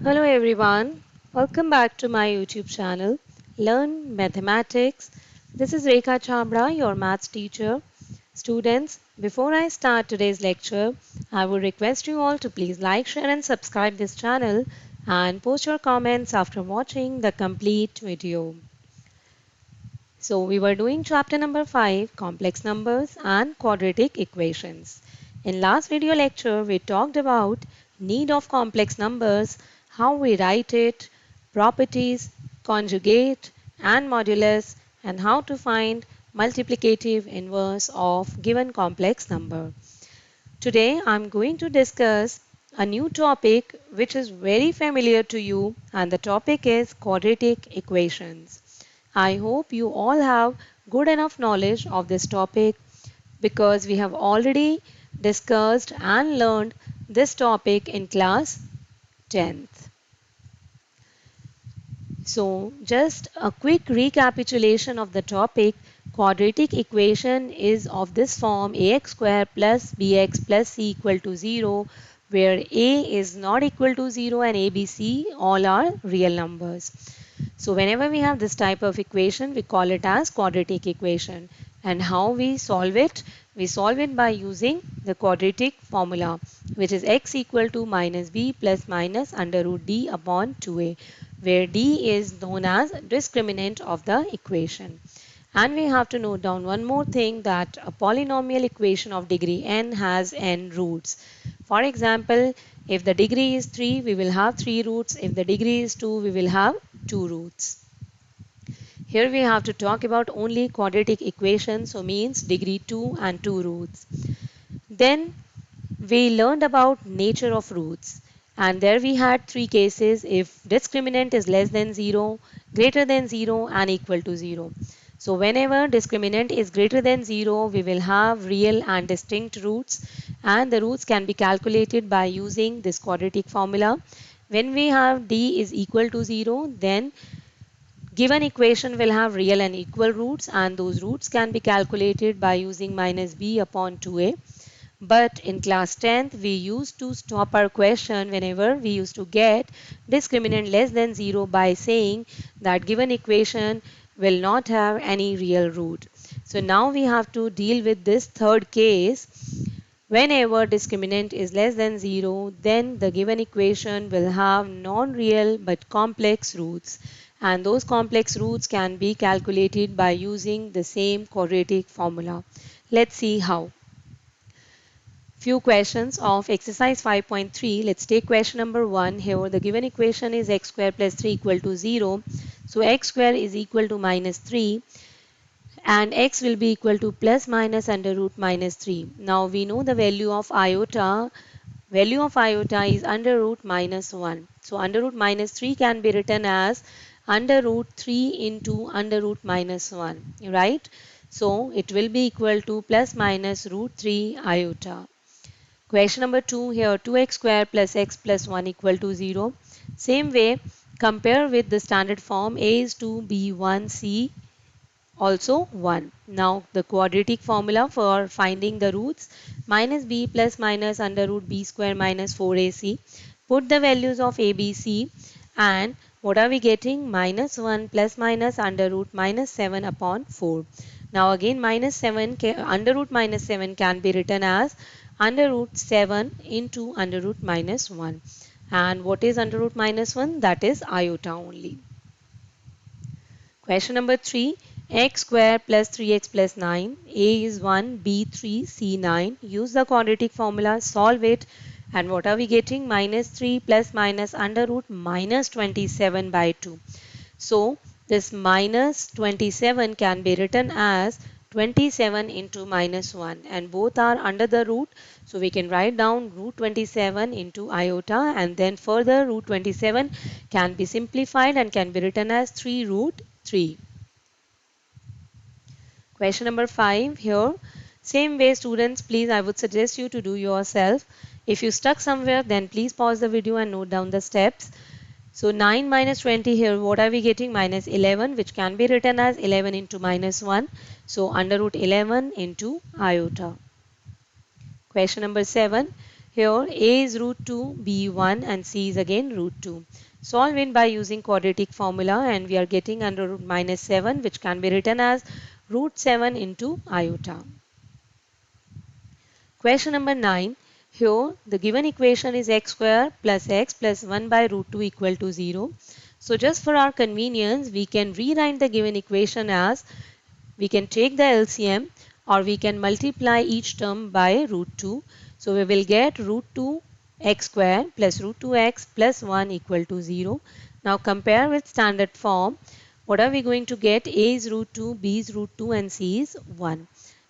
Hello everyone, welcome back to my YouTube channel Learn Mathematics. This is Rekha Chabra, your maths teacher. Students, before I start today's lecture, I would request you all to please like, share and subscribe this channel and post your comments after watching the complete video. So we were doing chapter number 5, complex numbers and quadratic equations. In last video lecture, we talked about need of complex numbers, how we write it, properties, conjugate and modulus, and how to find multiplicative inverse of given complex number. Today I'm going to discuss a new topic which is very familiar to you, and the topic is quadratic equations. I hope you all have good enough knowledge of this topic because we have already discussed and learned this topic in class 10th. So, just a quick recapitulation of the topic. Quadratic equation is of this form: ax square plus bx plus c equal to 0, where a is not equal to 0 and a, b, c all are real numbers. So whenever we have this type of equation, we call it as quadratic equation. And how we solve it? We solve it by using the quadratic formula, which is x equal to minus b plus minus under root d upon 2a, where d is known as discriminant of the equation. And we have to note down one more thing, that a polynomial equation of degree n has n roots. For example, if the degree is 3, we will have 3 roots. If the degree is 2, we will have 2 roots. Here we have to talk about only quadratic equations, so means degree 2 and 2 roots. Then we learned about nature of roots, and there we had 3 cases: if discriminant is less than 0, greater than 0 and equal to 0. So whenever discriminant is greater than 0, we will have real and distinct roots, and the roots can be calculated by using this quadratic formula. When we have d is equal to 0, then given equation will have real and equal roots, and those roots can be calculated by using minus b upon 2a. But in class 10th, we used to stop our question whenever we used to get discriminant less than 0 by saying that given equation will not have any real root. So now we have to deal with this third case. Whenever discriminant is less than 0, then the given equation will have non-real but complex roots, and those complex roots can be calculated by using the same quadratic formula. Let's see how. Few questions of exercise 5.3. Let's take question number 1. Here the given equation is x square plus 3 equal to 0. So x square is equal to minus 3 and x will be equal to plus minus under root minus 3. Now we know the value of iota. Value of iota is under root minus 1. So under root minus 3 can be written as under root 3 into under root minus 1, right? So it will be equal to plus minus root 3 iota. Question number 2, here 2x square plus x plus 1 equal to 0. Same way, compare with the standard form: a is 2, b 1, c also 1. Now the quadratic formula for finding the roots: minus b plus minus under root b square minus 4ac. Put the values of a, b, c, and what are we getting? Minus 1 plus minus under root minus 7 upon 4. Now again minus 7 under root minus 7 can be written as under root 7 into under root minus 1. And what is under root minus 1? That is iota only. Question number 3. X square plus 3x plus 9. A is 1, B 3, C 9. Use the quadratic formula, solve it. And what are we getting? Minus 3 plus minus under root minus 27 by 2. So this minus 27 can be written as 27 into minus 1, and both are under the root. So we can write down root 27 into iota, and then further root 27 can be simplified and can be written as 3 root 3. Question number 5 here. Same way students, please, I would suggest you to do yourself. If you stuck somewhere, then please pause the video and note down the steps. So 9 minus 20, here what are we getting? Minus 11, which can be written as 11 into minus 1. So under root 11 into iota. Question number 7. Here a is root 2, b 1 and c is again root 2. Solve it by using quadratic formula and we are getting under root minus 7, which can be written as root 7 into iota. Question number 9. Here the given equation is x square plus 1 by root 2 equal to 0. So just for our convenience, we can rewrite the given equation as we can take the LCM or we can multiply each term by root 2. So we will get root 2 x square plus root 2x plus 1 equal to 0. Now compare with standard form. What are we going to get? A is root 2, B is root 2 and C is 1.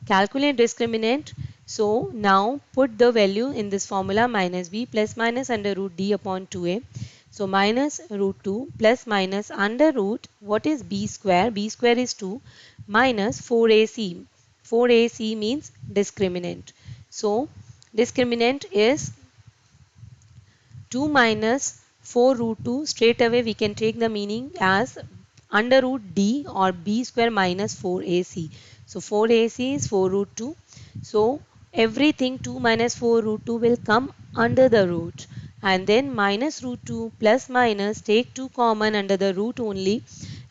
Calculate discriminant. So now put the value in this formula minus b plus minus under root d upon 2a. So minus root 2 plus minus under root, what is b square? B square is 2 minus 4ac. 4ac means discriminant. So discriminant is 2 minus 4 root 2. Straight away we can take the meaning as under root d or b square minus 4ac. So 4ac is 4 root 2. So everything 2 minus 4 root 2 will come under the root. And then minus root 2 plus minus take 2 common under the root only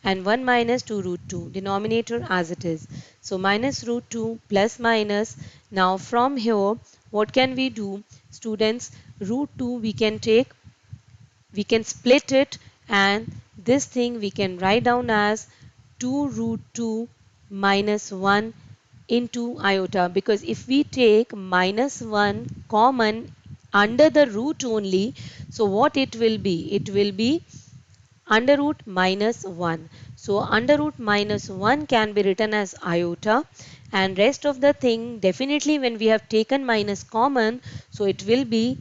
and 1 minus 2 root 2 denominator as it is. So minus root 2 plus minus. Now from here what can we do? Students, root 2 we can take, we can split it and this thing we can write down as 2 root 2 minus 1 into iota, because if we take minus 1 common under the root only, so what it will be? It will be under root minus 1. So under root minus 1 can be written as iota and rest of the thing definitely when we have taken minus common, so it will be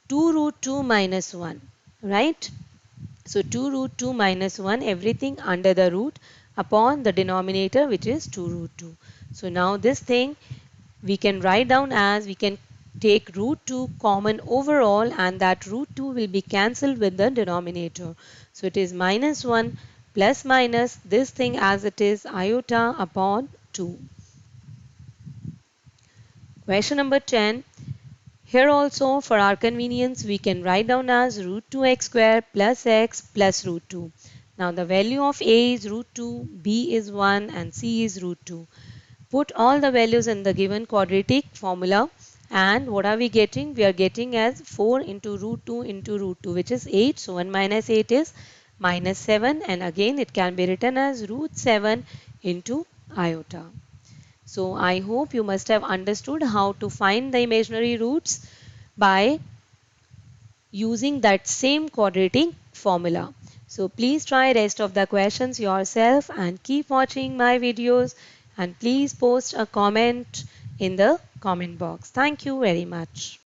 2 root 2 minus 1, right? So 2 root 2 minus 1, everything under the root upon the denominator which is 2 root 2. So now this thing we can write down as, we can take root 2 common overall and that root 2 will be cancelled with the denominator. So it is minus 1 plus minus this thing as it is iota upon 2. Question number 10. Here also for our convenience we can write down as root 2x square plus x plus root 2. Now the value of a is root 2, b is 1 and c is root 2. Put all the values in the given quadratic formula and what are we getting? We are getting as 4 into root 2 which is 8. So 1 minus 8 is minus 7 and again it can be written as root 7 into iota. So I hope you must have understood how to find the imaginary roots by using that same quadratic formula. So please try rest of the questions yourself and keep watching my videos and please post a comment in the comment box. Thank you very much.